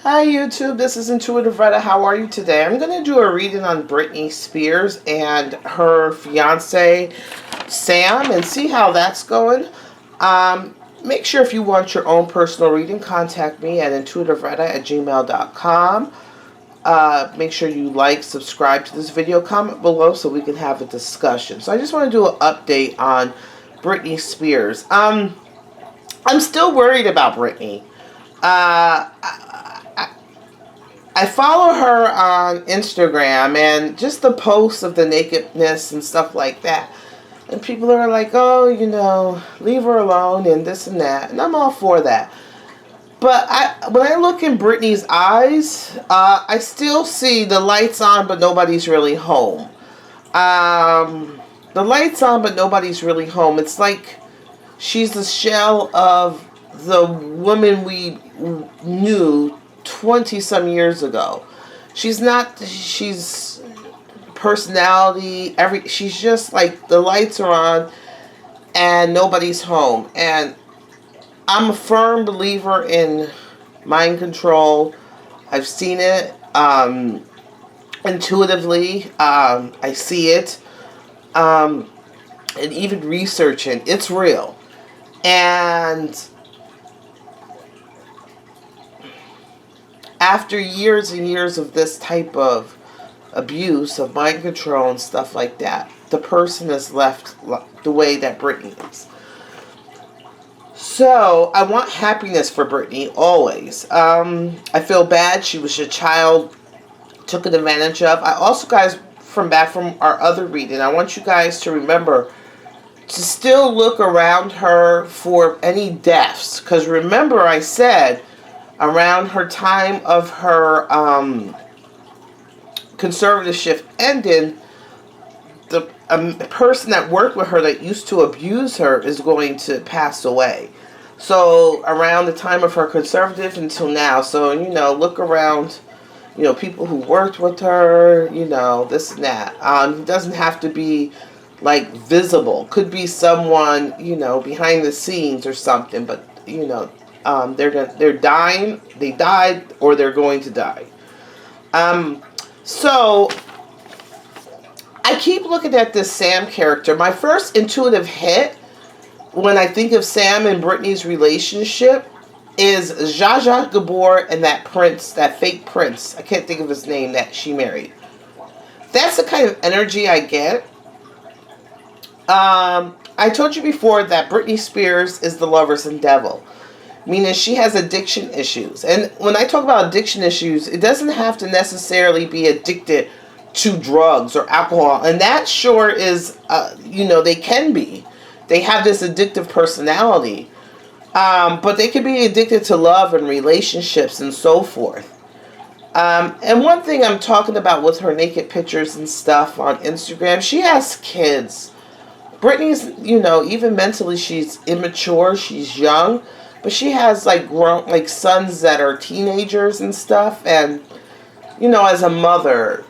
Hi YouTube, this is Intuitive Retta. How are you today? I'm going to do a reading on Britney Spears and her fiance Sam and see how that's going. Make sure if you want your own personal reading, contact me at intuitiveretta@gmail.com. Make sure you like, subscribe to this video, comment below so we can have a discussion. So I just want to do an update on Britney Spears. I'm still worried about Britney. I follow her on Instagram and just the posts of the nakedness and stuff like that. And people are like, oh, leave her alone and this and that. And I'm all for that. But when I look in Britney's eyes, I still see the lights on, but nobody's really home. The lights on, but nobody's really home. It's like she's the shell of the woman we knew 20-some years ago. She's personality, she's just like the lights are on and nobody's home. And I'm a firm believer in mind control. I've seen it intuitively. I see it. And even researching, it's real. And after years and years of this type of abuse, of mind control and stuff like that, the person is left the way that Britney is. So, I want happiness for Britney, always. I feel bad she was a child, taken advantage of. I also, guys, from our other reading, I want you guys to remember to still look around her for any deaths. Because remember I said, around her time of her conservatorship ending, the person that worked with her that used to abuse her is going to pass away. So around the time of her conservative until now. So, look around, people who worked with her, this and that. It doesn't have to be like visible. Could be someone, behind the scenes or something, but they're dying, they died, or they're going to die. So I keep looking at this Sam character. My first intuitive hit when I think of Sam and Britney's relationship is Zsa Zsa Gabor and that prince, that fake prince. I can't think of his name that she married. That's the kind of energy I get. I told you before that Britney Spears is the lover's and devil, meaning she has addiction issues. And when I talk about addiction issues, it doesn't have to necessarily be addicted to drugs or alcohol. And that sure is, they can be. They have this addictive personality. But they can be addicted to love and relationships and so forth. And one thing I'm talking about with her naked pictures and stuff on Instagram, she has kids. Britney's, even mentally, she's immature, she's young. But she has grown sons that are teenagers and stuff, and as a mother,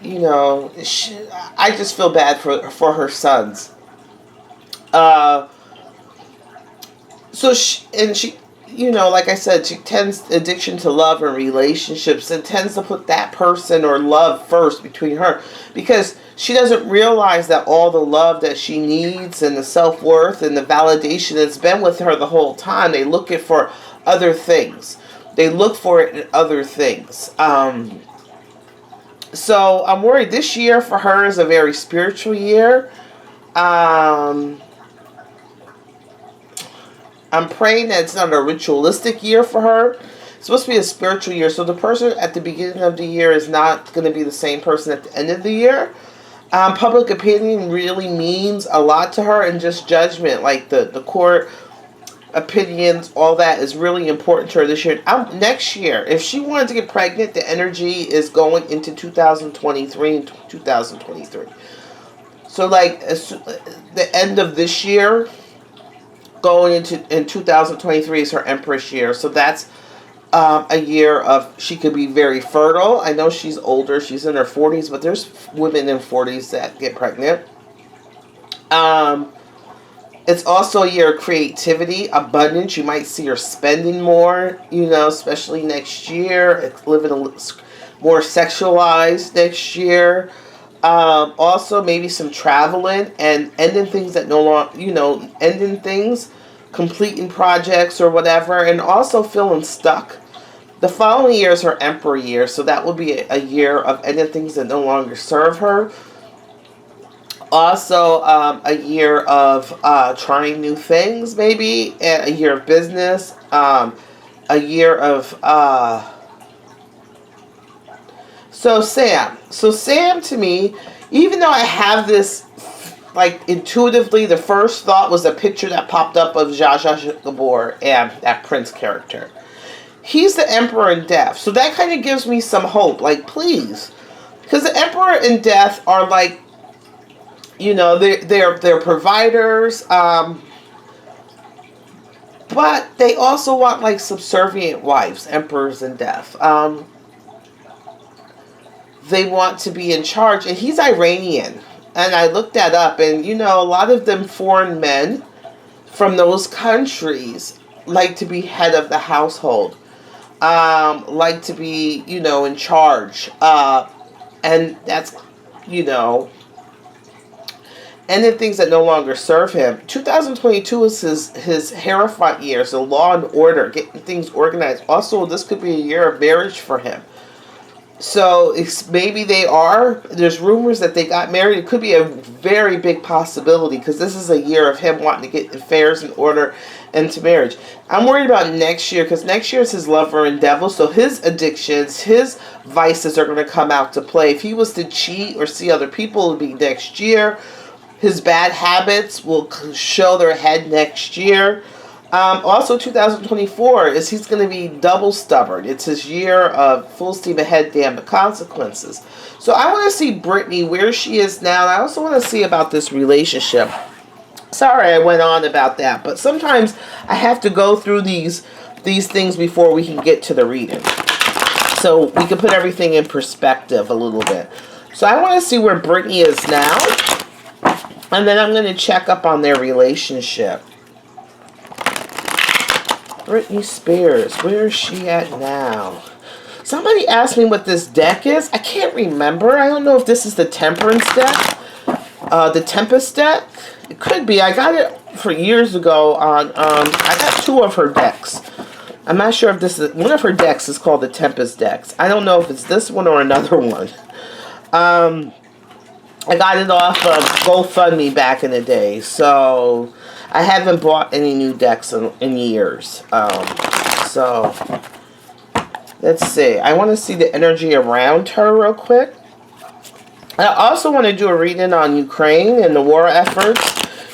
I just feel bad for her sons. So she, like I said, she tends addiction to love and relationships and tends to put that person or love first between her, because she doesn't realize that all the love that she needs and the self-worth and the validation that's been with her the whole time, they look it for other things. They look for it in other things. So I'm worried this year for her is a very spiritual year. I'm praying that it's not a ritualistic year for her. It's supposed to be a spiritual year. So the person at the beginning of the year is not going to be the same person at the end of the year. Public opinion really means a lot to her, and just judgment, like the court opinions, all that is really important to her this year. Next year, if she wanted to get pregnant, the energy is going into 2023 and 2023. So the end of this year, going in 2023 is her Empress year. So that's a year of, she could be very fertile. I know she's older. She's in her 40s, but there's women in 40s that get pregnant. It's also a year of creativity, abundance. You might see her spending more, especially next year. Living more sexualized next year. Also, maybe some traveling and ending things that no longer, ending things, completing projects or whatever, and also feeling stuck. The following year is her Emperor year, so that will be a year of ending things that no longer serve her. Also, a year of trying new things, maybe, and a year of business, a year of... So Sam to me, even though I have this, like, intuitively, the first thought was a picture that popped up of Zsa Zsa Gabor and that Prince character. He's the Emperor in Death, so that kind of gives me some hope. Like, please, because the Emperor in Death are like, they're providers, but they also want like subservient wives, emperors in death. They want to be in charge, and he's Iranian, and I looked that up, and a lot of them foreign men from those countries like to be head of the household, like to be in charge, and that's and then things that no longer serve him. 2022 is his Hierophant year, so law and order, getting things organized. Also, this could be a year of marriage for him. So maybe there's rumors that they got married. It could be a very big possibility, because this is a year of him wanting to get affairs in order into marriage. I'm worried about next year, because next year is his lover and devil, so his addictions, his vices are going to come out to play. If he was to cheat or see other people, it would be next year. His bad habits will show their head next year. Also, 2024 is he's going to be double stubborn. It's his year of full steam ahead, damn the consequences. So I want to see Britney where she is now. And I also want to see about this relationship. Sorry I went on about that, but sometimes I have to go through these things before we can get to the reading, so we can put everything in perspective a little bit. So I want to see where Britney is now. And then I'm going to check up on their relationship. Britney Spears, where is she at now? Somebody asked me what this deck is. I can't remember. I don't know if this is the Temperance deck. The Tempest deck. It could be. I got it for years ago on... I got two of her decks. I'm not sure if this is... One of her decks is called the Tempest decks. I don't know if it's this one or another one. I got it off of GoFundMe back in the day, so I haven't bought any new decks in years. So, let's see. I want to see the energy around her real quick. I also want to do a reading on Ukraine and the war efforts.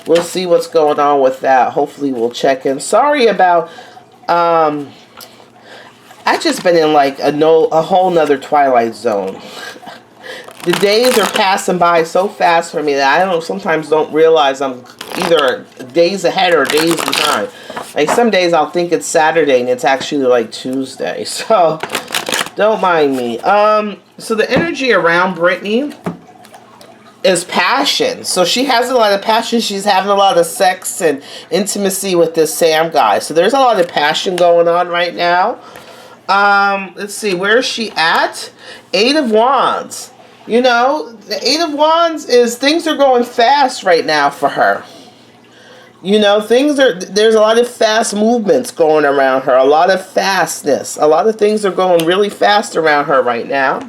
We'll see what's going on with that. Hopefully we'll check in. Sorry about... I just been in like a whole nother Twilight Zone. The days are passing by so fast for me that I sometimes don't realize I'm either days ahead or days behind. Like some days I'll think it's Saturday and it's actually like Tuesday. So don't mind me. So the energy around Britney is passion. So she has a lot of passion. She's having a lot of sex and intimacy with this Sam guy. So there's a lot of passion going on right now. Let's see, where is she at? Eight of Wands. The Eight of Wands is things are going fast right now for her. There's a lot of fast movements going around her. A lot of fastness. A lot of things are going really fast around her right now.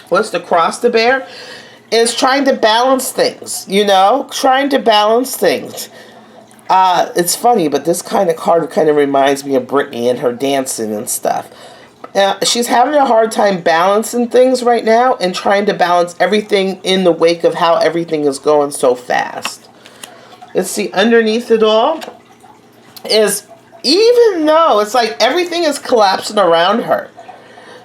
What's the Cross to bear? It's trying to balance things, trying to balance things. It's funny, but this kind of card kind of reminds me of Britney and her dancing and stuff. She's having a hard time balancing things right now and trying to balance everything in the wake of how everything is going so fast. Let's see, underneath it all is, even though it's like everything is collapsing around her.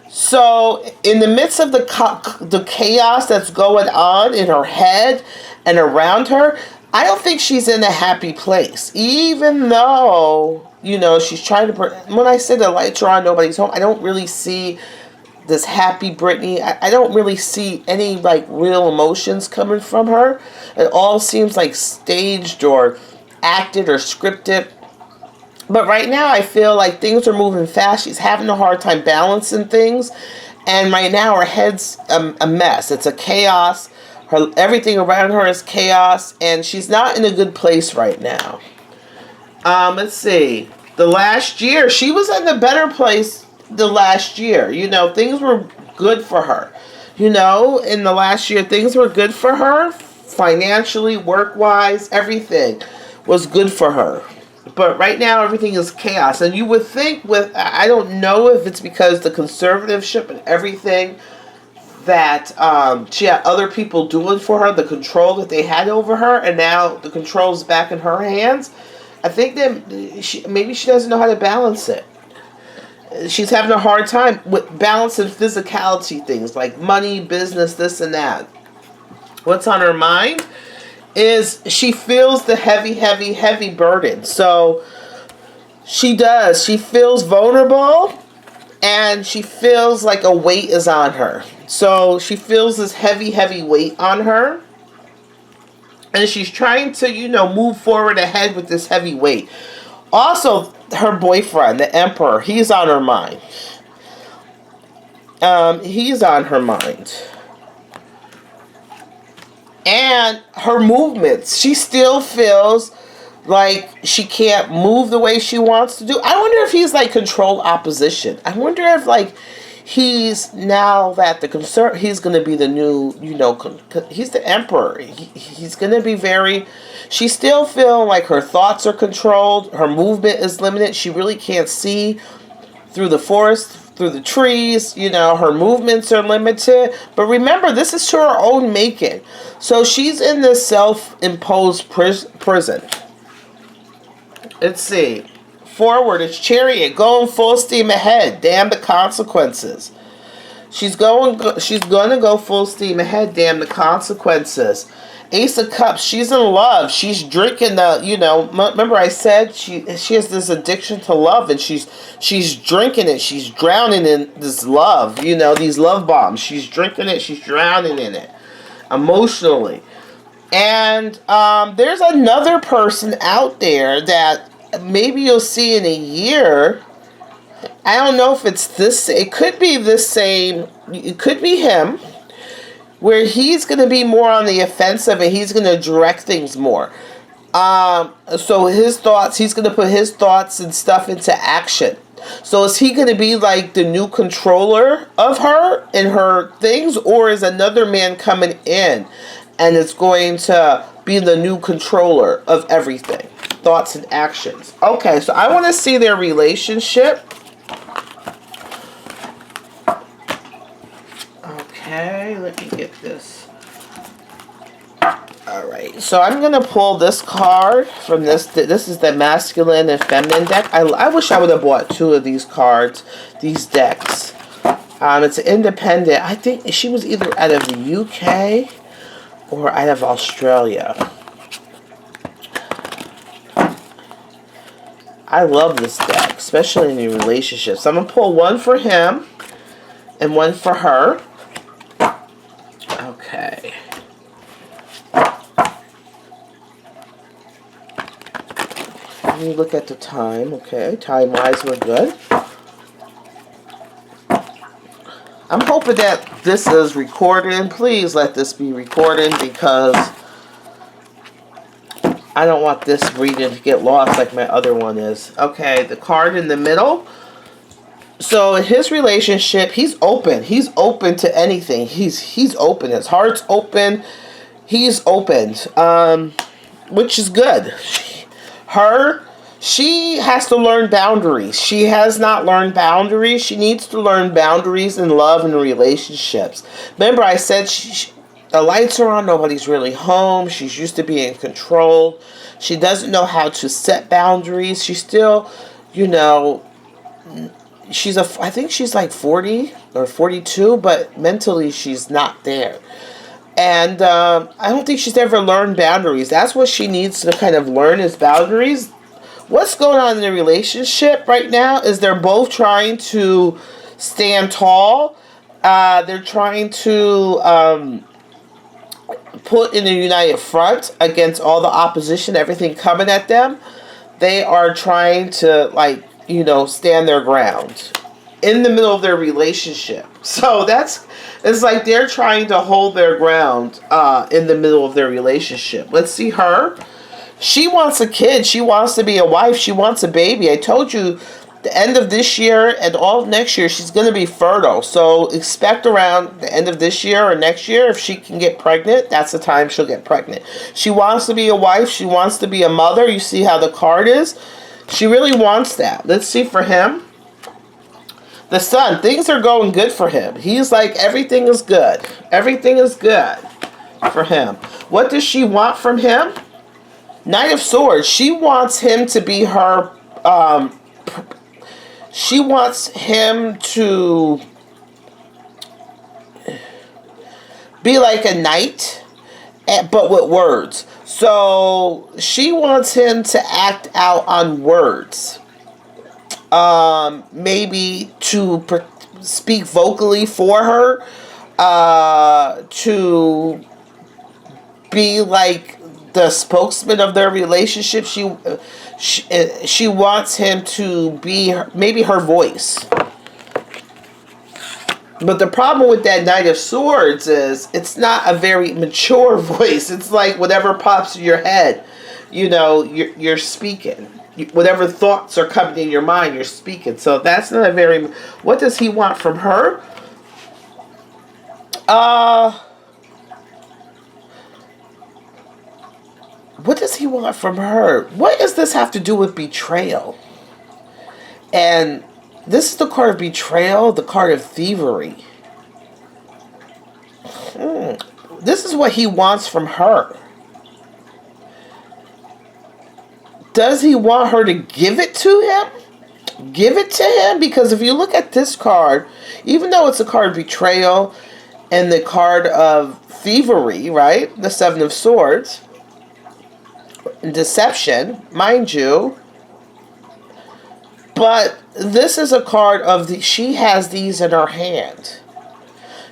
So in the midst of the chaos that's going on in her head and around her, I don't think she's in a happy place. Even though... she's trying to... When I say the lights are on, nobody's home, I don't really see this happy Britney. I don't really see any, like, real emotions coming from her. It all seems, like, staged or acted or scripted. But right now, I feel like things are moving fast. She's having a hard time balancing things. And right now, her head's a mess. It's a chaos. Everything around her is chaos. And she's not in a good place right now. Let's see. The last year, she was in a better place the last year. You know, things were good for her. You know, in the last year, things were good for her. Financially, work-wise, everything was good for her. But right now, everything is chaos. And you would think I don't know if it's because the conservatorship and everything that she had other people doing for her, the control that they had over her, and now the control's back in her hands. I think that maybe she doesn't know how to balance it. She's having a hard time with balancing physicality things like money, business, this and that. What's on her mind is she feels the heavy burden. So she does. She feels vulnerable and she feels like a weight is on her. So she feels this heavy weight on her. And she's trying to, you know, move forward ahead with this heavy weight. Also, her boyfriend, the Emperor, he's on her mind. He's on her mind. And her movements, she still feels like she can't move the way she wants to do. I wonder if he's like controlled opposition. I wonder if like he's now that he's going to be the new, you know, he's the Emperor. He's going to be very, she still feel like her thoughts are controlled. Her movement is limited. She really can't see through the forest, through the trees. You know, her movements are limited. But remember, this is to her own making. So she's in this self-imposed prison. Let's see. Forward, it's Chariot, going full steam ahead. Damn the consequences. She's going to go full steam ahead. Damn the consequences. Ace of Cups, she's in love. She's drinking the, you know, remember I said she has this addiction to love, and she's drinking it. She's drowning in this love, you know, these love bombs. She's drinking it. She's drowning in it emotionally. And there's another person out there that maybe you'll see in a year. I don't know if it's this. It could be the same. It could be him, where he's going to be more on the offensive and he's going to direct things more. So his thoughts, he's going to put his thoughts and stuff into action. So is he going to be like the new controller of her and her things, or is another man coming in and it's going to be the new controller of everything? Thoughts and actions. Okay, so I want to see their relationship. Okay, let me get this. Alright, so I'm going to pull this card from this. This is the masculine and feminine deck. I wish I would have bought two of these cards, these decks. It's independent. I think she was either out of the UK or out of Australia. I love this deck, especially in your relationships. I'm going to pull one for him and one for her. Okay. Let me look at the time. Okay, time-wise, we're good. I'm hoping that this is recording. Please let this be recording, because I don't want this reading to get lost like my other one is. Okay, the card in the middle. So in his relationship, he's open. He's open to anything. He's open. His heart's open. He's open, which is good. She has to learn boundaries. She has not learned boundaries. She needs to learn boundaries in love and relationships. Remember, I said the lights are on. Nobody's really home. She's used to being controlled. She doesn't know how to set boundaries. She's still, you know, I think she's like 40 or 42, but mentally she's not there. And I don't think she's ever learned boundaries. That's what she needs to kind of learn, is boundaries. What's going on in the relationship right now is they're both trying to stand tall. They're trying to put in a united front against all the opposition, everything coming at them. They are trying to, like, stand their ground in the middle of their relationship. So it's like they're trying to hold their ground in the middle of their relationship. Let's see her. She wants a kid. She wants to be a wife. She wants a baby. I told you the end of this year and all of next year, she's going to be fertile. So expect around the end of this year or next year, if she can get pregnant, that's the time she'll get pregnant. She wants to be a wife. She wants to be a mother. You see how the card is? She really wants that. Let's see for him. The Sun, things are going good for him. He's like, everything is good. Everything is good for him. What does she want from him? Knight of Swords. She wants him to be her, she wants him to be like a knight, but with words. So she wants him to act out on words. Maybe to speak vocally for her, to be like the spokesman of their relationship. She wants him to be maybe her voice. But the problem with that Knight of Swords is it's not a very mature voice. It's like whatever pops in your head, you're speaking. Whatever thoughts are coming in your mind, you're speaking. So that's not a very... What does he want from her? What does he want from her? What does this have to do with betrayal? And this is the card of betrayal, the card of thievery. This is what he wants from her. Does he want her to give it to him? Give it to him? Because if you look at this card, even though it's a card of betrayal and the card of thievery, right? The Seven of Swords. Deception, mind you. But this is a card of she has these in her hand.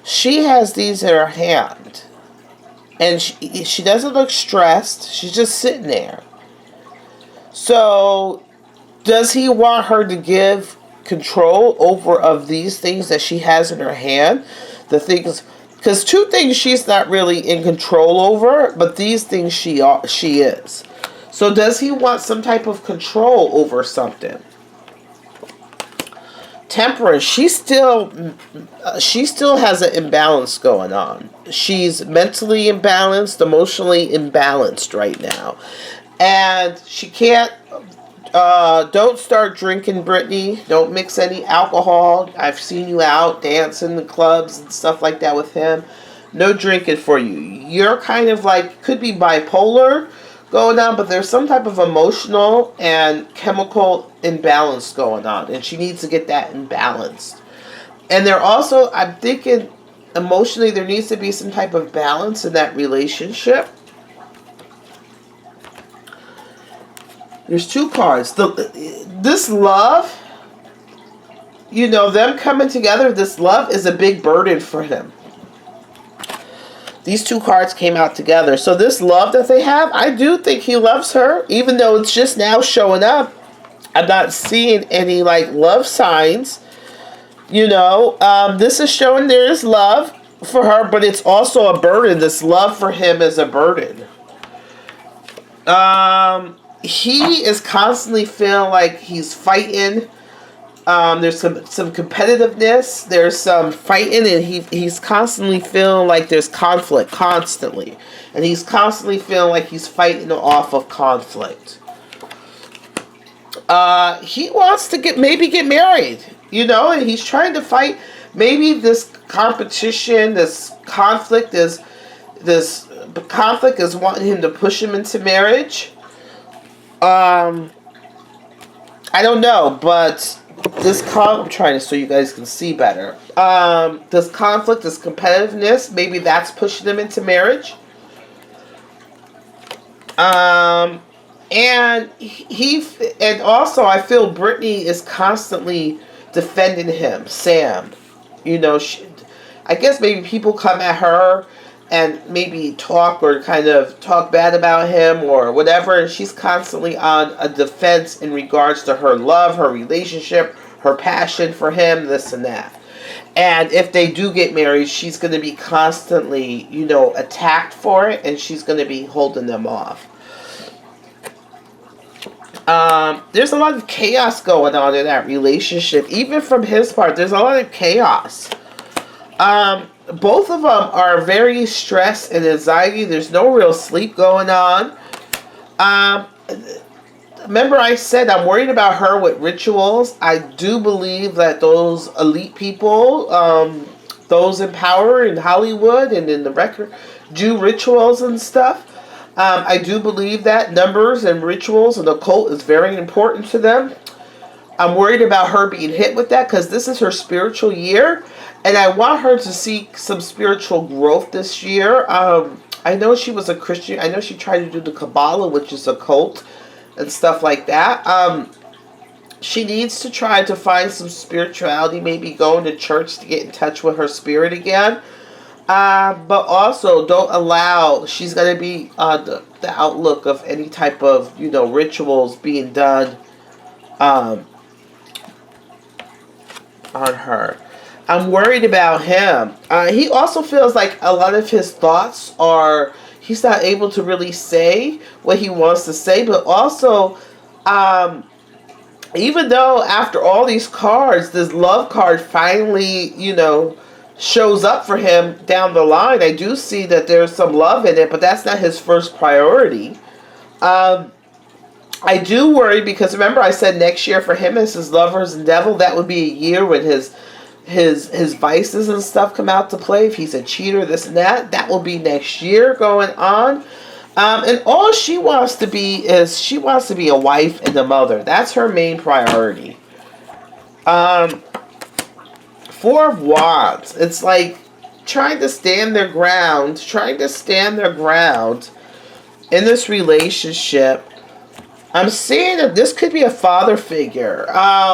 She has these in her hand. And she doesn't look stressed. She's just sitting there. So, does he want her to give control over of these things that she has in her hand? The things, because two things she's not really in control over, but these things she is. So, does he want some type of control over something? Temperance, she still has an imbalance going on. She's mentally imbalanced, emotionally imbalanced right now. And she can't, don't start drinking, Britney. Don't mix any alcohol. I've seen you out dancing in clubs and stuff like that with him. No drinking for you. You're kind of like, could be bipolar going on, but there's some type of emotional and chemical imbalance going on. And she needs to get that imbalanced. And they're also, I'm thinking, emotionally, there needs to be some type of balance in that relationship. There's two cards. This love, them coming together, this love is a big burden for him. These two cards came out together. So this love that they have, I do think he loves her, even though it's just now showing up. I'm not seeing any, like, love signs. This is showing there is love for her, but it's also a burden. This love for him is a burden. He is constantly feeling like he's fighting. There's some competitiveness. There's some fighting, and he's constantly feeling like there's conflict constantly, and he's constantly feeling like he's fighting off of conflict. He wants to get married, and he's trying to fight. Maybe this competition, this conflict is wanting him to push him into marriage. I don't know, but I'm trying to so you guys can see better. This conflict, this competitiveness, maybe that's pushing them into marriage. And also I feel Britney is constantly defending him, Sam. I guess maybe people come at her and maybe talk or kind of talk bad about him or whatever. And she's constantly on a defense in regards to her love, her relationship, her passion for him, this and that. And if they do get married, she's going to be constantly, attacked for it, and she's going to be holding them off. There's a lot of chaos going on in that relationship. Even from his part, there's a lot of chaos. Both of them are very stressed and anxiety. There's no real sleep going on. Remember I said I'm worried about her with rituals. I do believe that those elite people, those in power in Hollywood and in the record, do rituals and stuff. I do believe that numbers and rituals and the occult is very important to them. I'm worried about her being hit with that because this is her spiritual year. And I want her to see some spiritual growth this year. I know she was a Christian. I know she tried to do the Kabbalah, which is a cult and stuff like that. She needs to try to find some spirituality, maybe going to church to get in touch with her spirit again. But also don't allow, she's going to be on the outlook of any type of, rituals being done on her. I'm worried about him. He also feels like a lot of his thoughts are, he's not able to really say what he wants to say, but also, even though after all these cards, this love card finally, shows up for him down the line, I do see that there's some love in it, but that's not his first priority. I do worry because remember I said next year for him as his lovers and devil, that would be a year when his vices and stuff come out to play. If he's a cheater, this and that will be next year going on. And all she wants to be is she wants to be a wife and a mother. That's her main priority. Four of Wands. It's like trying to stand their ground in this relationship. I'm seeing that this could be a father figure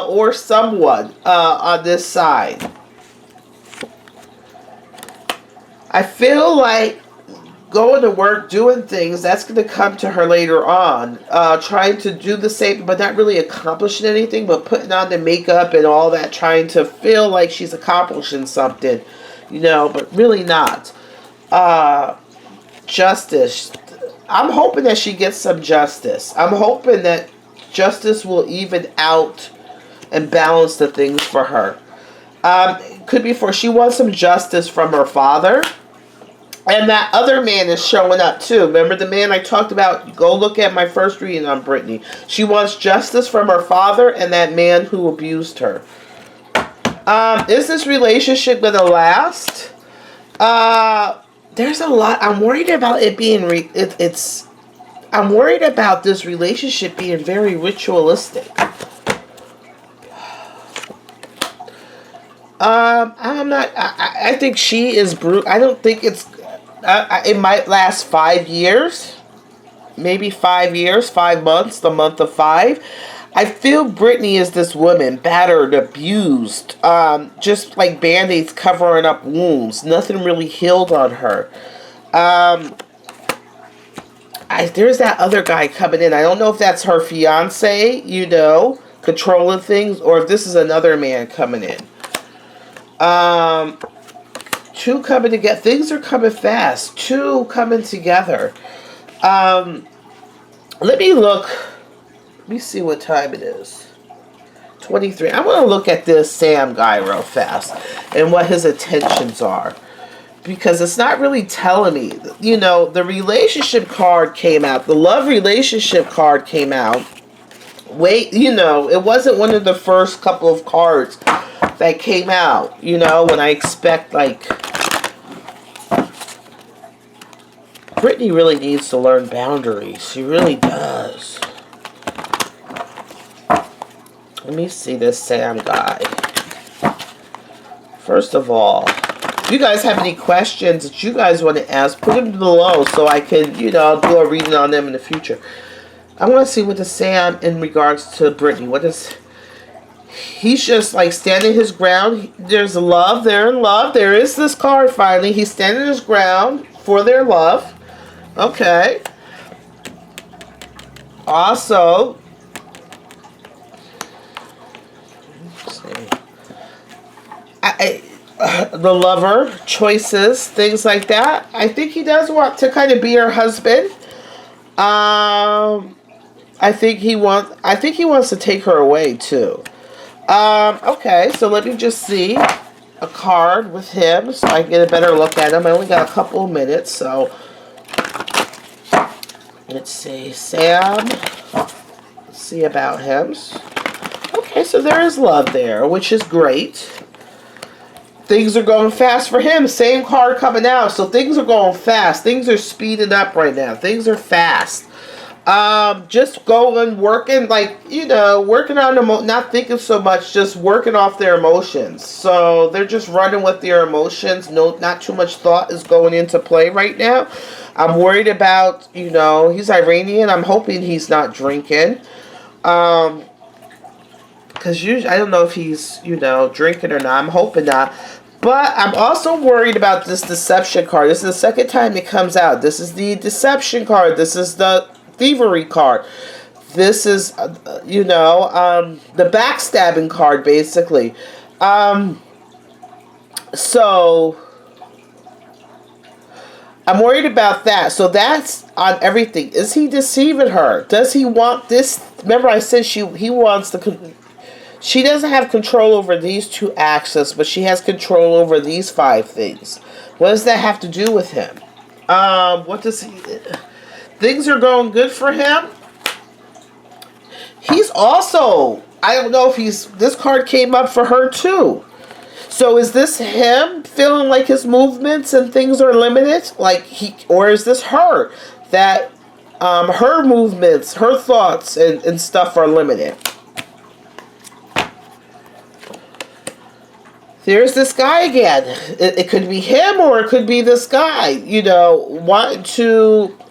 or someone on this side. I feel like going to work, doing things, that's going to come to her later on. Trying to do the same, but not really accomplishing anything, but putting on the makeup and all that, trying to feel like she's accomplishing something, but really not. Justice. I'm hoping that she gets some justice. I'm hoping that justice will even out and balance the things for her. Could be for she wants some justice from her father. And that other man is showing up too. Remember the man I talked about? Go look at my first reading on Britney. She wants justice from her father and that man who abused her. Is this relationship going to last? There's a lot. I'm worried about it being I'm worried about this relationship being very ritualistic. I'm not. I think she is I don't think it's. It might last 5 years, maybe 5 years, 5 months, the month of 5. I feel Britney is this woman, battered, abused, just like Band-Aids covering up wounds. Nothing really healed on her. There's that other guy coming in. I don't know if that's her fiance, controlling things, or if this is another man coming in. Two coming together. Things are coming fast. Two coming together. Let me look. Let me see what time it is. 23. I want to look at this Sam guy real fast and what his intentions are. Because it's not really telling me. The relationship card came out. The love relationship card came out. It wasn't one of the first couple of cards that came out. When I expect, Britney really needs to learn boundaries. She really does. Let me see this Sam guy. First of all, if you guys have any questions that you guys want to ask, put them below so I can, do a reading on them in the future. I want to see what the Sam in regards to Britney. He's just standing his ground. There's love. They're in love. There is this card finally. He's standing his ground. for their love. Okay. Also, let's see. The lover, choices, things like that. I think he does want to kind of be her husband. I think he wants to take her away too. Okay, so let me just see a card with him so I can get a better look at him. I only got a couple of minutes, so let's see. Sam. Let's see about him. Okay, so there is love there, which is great. Things are going fast for him. Same card coming out, so things are going fast. Things are speeding up right now. Things are fast. Just going, working, like, you know, working on not thinking so much, just working off their emotions. So they're just running with their emotions. No, not too much thought is going into play right now. I'm worried about, you know, he's Iranian. I'm hoping he's not drinking. Because usually, I don't know if he's, you know, drinking or not. I'm hoping not. But I'm also worried about this deception card. This is the second time it comes out. This is the deception card. This is the thievery card. This is, you know, the backstabbing card, basically. So I'm worried about that. So that's on everything. Is he deceiving her? Does he want this? Remember I said he wants the... She doesn't have control over these 2 axes, but she has control over these 5 things. What does that have to do with him? What does he... Things are going good for him. He's also... I don't know if he's... This card came up for her too. So is this him feeling like his movements and things are limited? Like or is this her? That her movements, her thoughts and stuff are limited. There's this guy again. It could be him or it could be this guy. You know,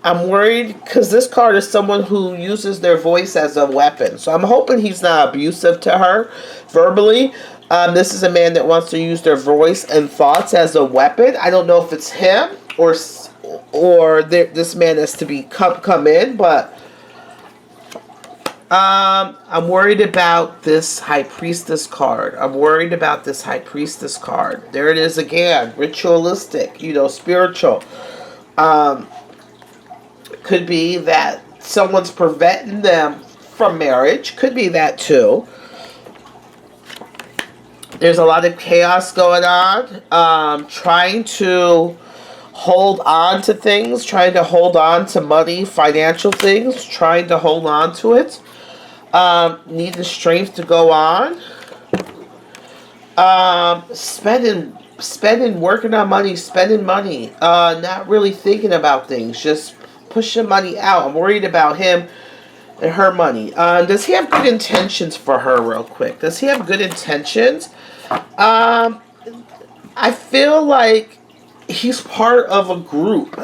I'm worried because this card is someone who uses their voice as a weapon. So I'm hoping he's not abusive to her verbally. This is a man that wants to use their voice and thoughts as a weapon. I don't know if it's him or this man is to be come in, but I'm worried about this High Priestess card. I'm worried about this High Priestess card. There it is again. Ritualistic, you know, spiritual. Could be that someone's preventing them from marriage. Could be that too. There's a lot of chaos going on. Trying to hold on to things. Trying to hold on to money, financial things. Trying to hold on to it. Need the strength to go on. Spending, working on money, spending money. Not really thinking about things. Just pushing money out. I'm worried about him and her money. Does he have good intentions for her real quick? Does he have good intentions? I feel like he's part of a group.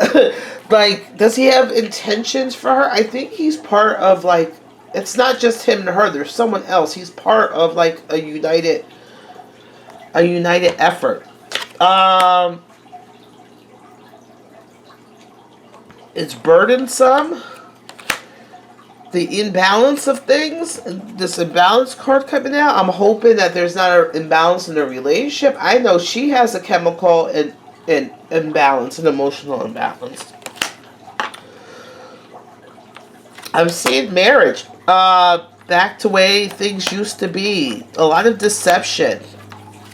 Like, does he have intentions for her? I think he's part of, like, it's not just him and her. There's someone else. He's part of, like, a united effort. It's burdensome. The imbalance of things. This imbalance card coming out. I'm hoping that there's not an imbalance in the relationship. I know she has a chemical and imbalance, an emotional imbalance. I'm seeing marriage. Back to way things used to be. A lot of deception.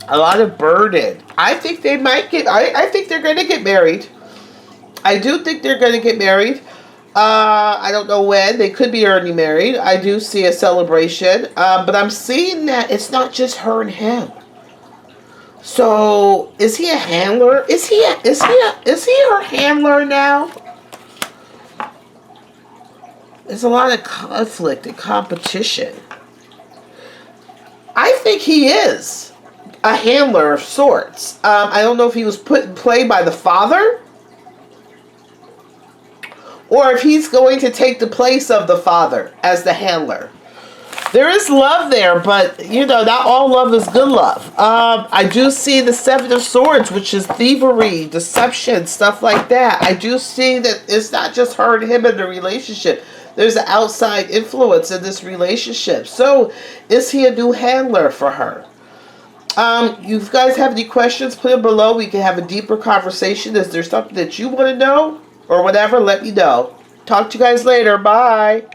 A lot of burden. I think they might get... I think they're going to get married. I do think they're going to get married. I don't know when. They could be already married. I do see a celebration. But I'm seeing that it's not just her and him. So, is he a handler? Is he her handler now? There's a lot of conflict and competition. I think he is a handler of sorts. I don't know if he was put in play by the father, or if he's going to take the place of the father as the handler. There is love there, but, you know, not all love is good love. I do see the Seven of Swords, which is thievery, deception, stuff like that. I do see that it's not just her and him in the relationship. There's an outside influence in this relationship. So, is he a new handler for her? You guys have any questions, put them below. We can have a deeper conversation. Is there something that you want to know? Or whatever, let me know. Talk to you guys later. Bye.